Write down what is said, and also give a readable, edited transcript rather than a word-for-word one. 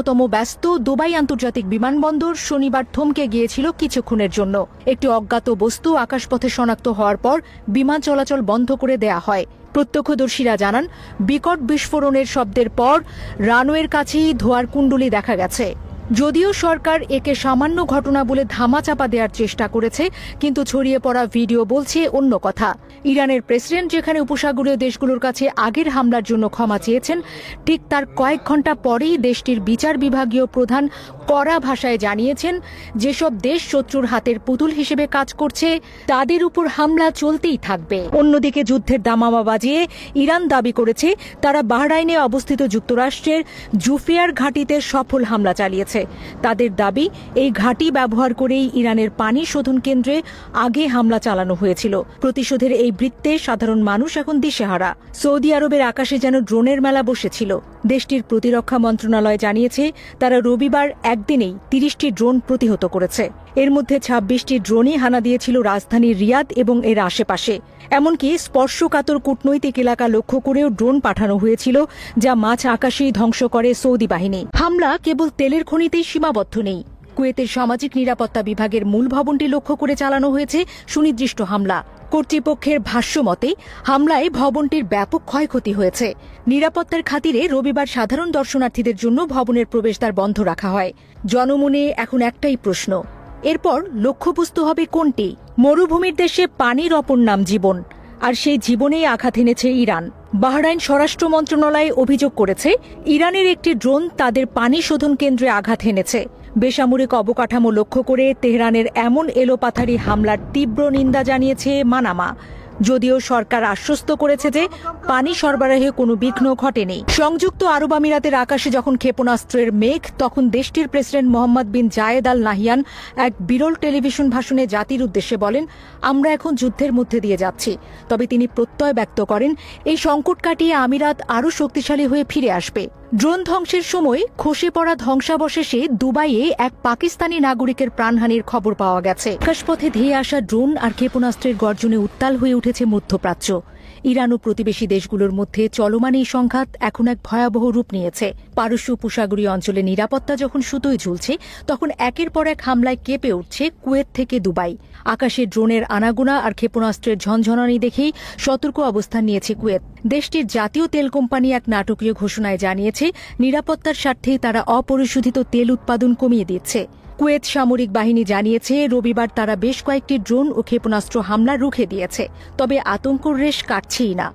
ব্যস্ততম ব্যস্ত দুবাই আন্তর্জাতিক বিমানবন্দর শনিবার থমকে গিয়েছিল কিছুক্ষণের জন্য। একটি অজ্ঞাত বস্তু আকাশপথে শনাক্ত হওয়ার পর বিমান চলাচল বন্ধ করে দেয়া হয়। প্রত্যক্ষদর্শীরা জানান, বিকট বিস্ফোরণের শব্দের পর রানওয়ের কাছেই ধোঁয়ার কুণ্ডলী দেখা গেছে। যদিও সরকার একে সামান্য ঘটনা বলে ধামাচাপা দেওয়ার চেষ্টা করেছে, কিন্তু ছড়িয়ে পড়া ভিডিও বলছে অন্য কথা। ইরানের প্রেসিডেন্ট যেখানে উপসাগরীয় দেশগুলোর কাছে আগের হামলার জন্য ক্ষমা চেয়েছেন, ঠিক তার কয়েক ঘণ্টা পরেই দেশটির বিচার বিভাগীয় প্রধান কড়া ভাষায় জানিয়েছেন, যেসব দেশ শত্রুর হাতের পুতুল হিসেবে কাজ করছে তাদের উপর হামলা চলতেই থাকবে। অন্যদিকে যুদ্ধের দামামা বাজিয়ে ইরান দাবি করেছে তারা বাহরাইনে অবস্থিত যুক্তরাষ্ট্রের জুফিয়ার ঘাঁটিতে সফল হামলা চালিয়েছে। তাদের দাবি, এই ঘাঁটি ব্যবহার করেই ইরানের পানি শোধন কেন্দ্রে আগে হামলা চালানো হয়েছিল। প্রতিশোধের এই বৃত্তে সাধারণ মানুষ এখন দিশেহারা। সৌদি আরবের আকাশে যেন ড্রোনের মেলা বসেছিল। দেশটির প্রতিরক্ষা মন্ত্রণালয় জানিয়েছে তারা রবিবার একদিনেই ৩০টি ড্রোন প্রতিহত করেছে। এর মধ্যে ২৬টি ড্রোনই হানা দিয়েছিল রাজধানী রিয়াদ এবং এর আশেপাশে। এমনকি স্পর্শকাতর কূটনৈতিক এলাকা লক্ষ্য করেও ড্রোন পাঠানো হয়েছিল, যা মাঝ আকাশেই ধ্বংস করে সৌদি বাহিনী। হামলা কেবল তেলের খনিতেই সীমাবদ্ধ নেই। কুয়েতের সামাজিক নিরাপত্তা বিভাগের মূল ভবনটি লক্ষ্য করে চালানো হয়েছে সুনির্দিষ্ট হামলা। কর্তৃপক্ষের ভাষ্যমতে হামলায় ভবনটির ব্যাপক ক্ষয়ক্ষতি হয়েছে। নিরাপত্তার খাতিরে রবিবার সাধারণ দর্শনার্থীদের জন্য ভবনের প্রবেশদ্বার বন্ধ রাখা হয়। জনমনে এখন একটাই প্রশ্ন, এরপর লক্ষ্যবস্তু হবে কোনটি? মরুভূমির দেশে পানির অপর নাম জীবন, আর সেই জীবনেই আঘাত এনেছে ইরান। বাহরাইন স্বরাষ্ট্র মন্ত্রণালয় অভিযোগ করেছে, ইরানের একটি ড্রোন তাদের পানি শোধন কেন্দ্রে আঘাত এনেছে। বেসামরিক অবকাঠামো লক্ষ্য করে তেহরানের এমন এলোপাথারি হামলার তীব্র নিন্দা জানিয়েছে মানামা। যদিও সরকার আশ্বস্ত করেছে যে পানি সরবরাহে কোনো বিঘ্ন ঘটেনি। সংযুক্ত আরব আমিরাতের আকাশে যখন ক্ষেপণাস্ত্রের মেঘ, তখন দেশটির প্রেসিডেন্ট মোহাম্মদ বিন জায়েদ আল নাহিয়ান এক বিরল টেলিভিশন ভাষণে জাতির উদ্দেশ্যে বলেন, আমরা এখন যুদ্ধের মধ্যে দিয়ে যাচ্ছি। তবে তিনি প্রত্যয় ব্যক্ত করেন, এই সংকট কাটিয়ে আমিরাত আরও শক্তিশালী হয়ে ফিরে আসবে। ড্রোন ধ্বংসের সময় খসে পড়া ধ্বংসাবশেষে দুবাইয়ে এক পাকিস্তানি নাগরিকের প্রাণহানির খবর পাওয়া গেছে। আকাশপথে ধেয়ে আসা ড্রোন আর ক্ষেপণাস্ত্রের গর্জনে উত্তাল হয়ে উঠেছে মধ্যপ্রাচ্য। ইরান ও প্রতিবেশী দেশগুলোর মধ্যে চলমান এই সংঘাত এখন এক ভয়াবহ রূপ নিয়েছে। পারস্য উপসাগরীয় অঞ্চলে নিরাপত্তা যখন সুতোয় ঝুলছে, তখন একের পর এক হামলায় কেঁপে উঠছে কুয়েত থেকে দুবাই। আকাশে ড্রোনের আনাগোনা আর ক্ষেপণাস্ত্রের ঝনঝনানি দেখেই সতর্ক অবস্থান নিয়েছে কুয়েত। দেশটির জাতীয় তেল কোম্পানি এক নাটকীয় ঘোষণায় জানিয়েছে, নিরাপত্তার স্বার্থে তারা অপরিশোধিত তেল উৎপাদন কমিয়ে দিচ্ছে। কুয়েত সামরিক বাহিনী জানিয়েছে, রবিবার তারা বেশ কয়েকটি ড্রোন ও ক্ষেপণাস্ত্র হামলা রুখে দিয়েছে। তবে আতঙ্কর রেশ কাটছেই না।